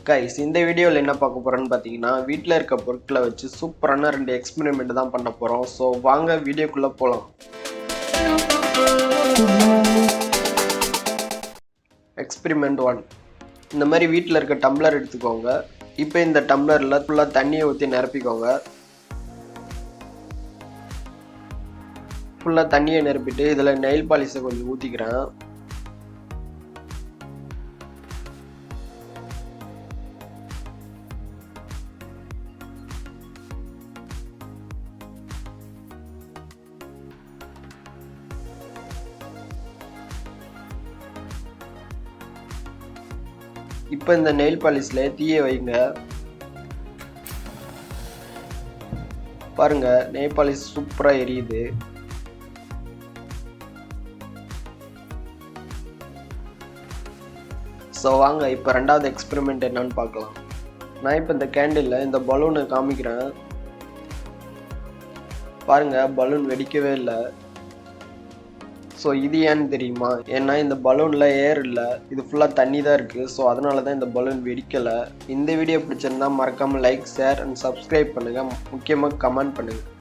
Guys, இந்த வீடியோவில் என்ன பார்க்க போகிறோன்னு பார்த்தீங்கன்னா, வீட்டில் இருக்க பொருட்களை வச்சு சூப்பரான 2 எக்ஸ்பெரிமெண்ட் தான் பண்ண போகிறோம். ஸோ வாங்க வீடியோக்குள்ளே போகலாம். எக்ஸ்பெரிமெண்ட் 1. இந்த மாதிரி வீட்டில் இருக்க டம்ளர் எடுத்துக்கோங்க. இப்போ இந்த டம்ளரில் ஃபுல்லாக தண்ணியை ஊற்றி நிரப்பிக்கோங்க. ஃபுல்லாக தண்ணியை நிரப்பிட்டு இதில் நெயில் பாலிஷை கொஞ்சம் ஊற்றிக்கிறேன். இப்போ இந்த நெயில் பாலிஷ்ல தீயை வைங்க. பாருங்க, நெயில் பாலிஷ் சூப்பரா எரியுது. ஸோ வாங்க இப்போ 2வது எக்ஸ்பெரிமெண்ட் என்னன்னு பார்க்கலாம். நான் இப்போ இந்த கேண்டில்ல இந்த பலூனை காமிக்கிறேன். பாருங்க, பலூன் வெடிக்கவே இல்லை. ஸோ இது ஏன்னு தெரியுமா? ஏன்னா இந்த பலூனில் ஏர் இல்லை, இது ஃபுல்லாக தண்ணி தான் இருக்குது. ஸோ அதனால தான் இந்த பலூன் வெடிக்கலை. இந்த வீடியோ பிடிச்சிருந்தா மறக்காமல் லைக், ஷேர் அண்ட் சப்ஸ்கிரைப் பண்ணுங்கள். முக்கியமாக கமெண்ட் பண்ணுங்கள்.